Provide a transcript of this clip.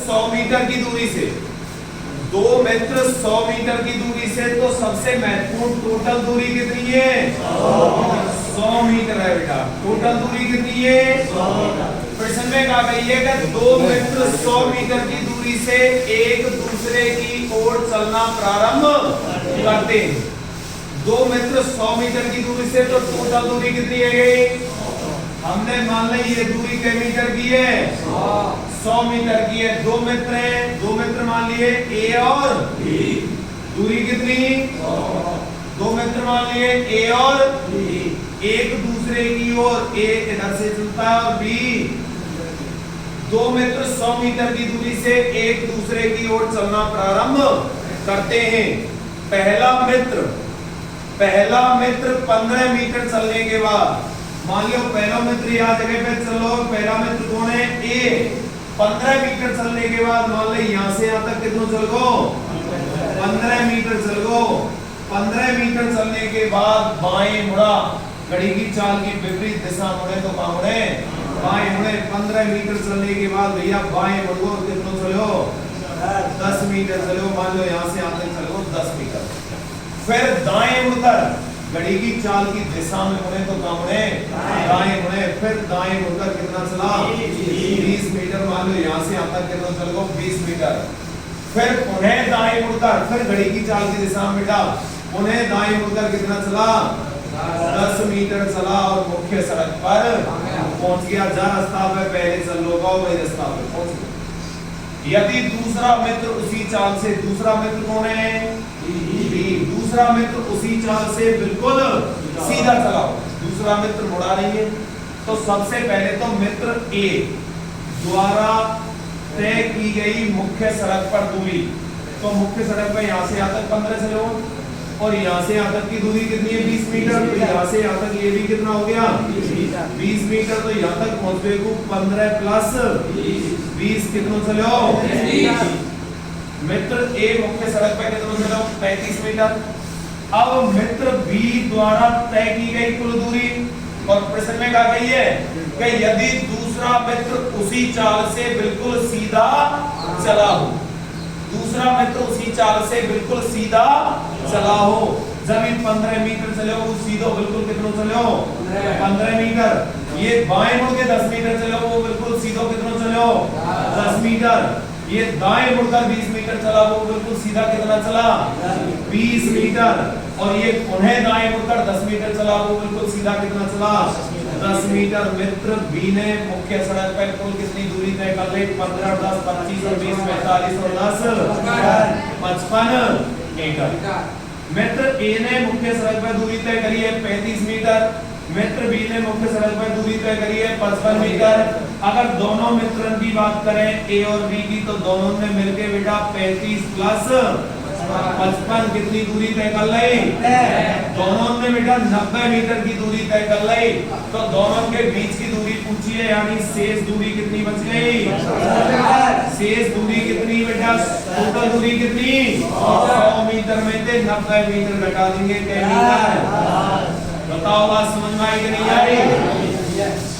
100 metre की दूरी से, 2 मित्र 100 मीटर की दूरी से, तो सबसे महत्वपूर्ण टोटल दूरी कितनी है? 100 मीटर है बेटा। टोटल दूरी कितनी है? 100 मीटर। प्रश्न में कहा गई है कि 2 मित्र 100 मीटर की दूरी से एक दूसरे की ओर चलना प्रारंभ करते हैं। 2 मित्र 100 मीटर की दूरी से, तो टोटल दूरी कितनी है गई? हमने मान ली ये दूरी के मीटर की है, 100 मीटर की है। 2 मित्र हैं, 2 मित्र मान लिए ए और बी, दूरी कितनी? 2 मित्र मान लिए ए और बी, एक दूसरे की ओर, ए इधर से चलता है और बी। 2 मित्र 100 मीटर की दूरी से एक दूसरे की ओर चलना प्रारंभ करते हैं। पहला मित्र 15 मीटर चलने के बाद, मान लो पहला मित्र यहाँ जगह पे चलो, पहला मित्र कौन है? ए। 15 मीटर चलने के बाद मान लो यहाँ से यहाँ तक कितना चल गो? 15 मीटर चल गो। 15 मीटर चलने के बाद बाएं मुड़ा, घड़ी की चाल की विपरीत दिशा मुड़े तो कहाँ मुड़े? बाएं मुड़े। 15 मीटर चलने के बाद भैया बाएं मुड़ो, कितना चलो? 10 मीटर चलो। मान लो यहाँ से यहाँ तक चलो 10 मीटर। फिर दाएं मुड़कर घड़ी की चाल की दिशा में मुड़े तो कहाँ मुड़े? दाएं मुड़े। फिर दाएं मुड़कर कितना चला? 20 मीटर। मान लो यहाँ से यहाँ तक कितना चल गो? 20 मीटर। फिर पुनः दाएं मुड़कर, फिर घड़ी की चाल की दिशा में बेटा पुनः दाएं मुड़कर कितना चला? 10 मीटर चला और मुख्य सड़क पर पहुंच गया। जहाँ रास्ता पे पहले चल लोगा वही रास्ता पे पहुंच गया। यदि दूसरा मित्र उसी चाल से, दूसरा मित्र कौन है? दूसरा मित्र उसी चाल से बिल्कुल सीधा चला, दूसरा मित्र मुड़ा नहीं है, तो सबसे पहले तो मित्र ए द्वारा तय की गई मुख्य सड़क पर दूरी, तो मुख्य सड़क पर यहाँ से यहाँ तक 15 चलो और यहाँ से यहाँ तक की दूरी कितनी है? 20 मीटर। तो यहाँ से यहाँ तक ये भी कितना हो गया? 20 मीटर। तो यहाँ तक पहुंचने को 15 प्लस 20 कितना चलो? मित्र ए मुख्य सड़क पर कितना चलो? 35 मीटर। अब मित्र बी द्वारा तय की गई कुल दूरी, और प्रश्न में कहा गई है कि यदि दूसरा मित्र उसी चाल से बिल्कुल सीधा चला हो, दूसरा मित्र उसी चाल से बिल्कुल सीधा चला हो, जमीन 15 मीटर चले हो, सीधो बिल्कुल कितना चले हो? 15 मीटर। ये बाएं मुड़ के 10 मीटर चले हो, वो बिल्कुल सीधो कितना चले हो? 10 मीटर। ये दाएं मुड़कर 20 मीटर चला, वो बिल्कुल सीधा कितना चला? 20 मीटर। और ये पुनः दाएं मुड़कर 10 मीटर चला, वो बिल्कुल सीधा कितना चला? 10 मीटर। मित्र बी ने मुख्य सड़क पर कुल कितनी दूरी तय कर ली? 15, 10, 25 और 20, 45 और 10, 55 मीटर। मित्र ए ने मुख्य सड़क पर दूरी तय करी है 35 मीटर, मित्र बी ने मुख्य सड़क पर दूरी तय करी है 55 मीटर। अगर दोनों मित्रों की बात करें ए और बी की, तो दोनों ने मिलके बेटा 35 प्लस 55 कितनी दूरी तय कर ली? दोनों ने बेटा 90 मीटर की दूरी तय कर ली। तो दोनों के बीच की दूरी पूछी है, यानी शेष दूरी कितनी बच गई? शेष दूरी कितनी बेटा? टोटल दूरी कितनी? 100 मीटर में से 90 मीटर घटा देंगे। क्या मीटर? बताओ बात समझ में आई कि नहीं आई?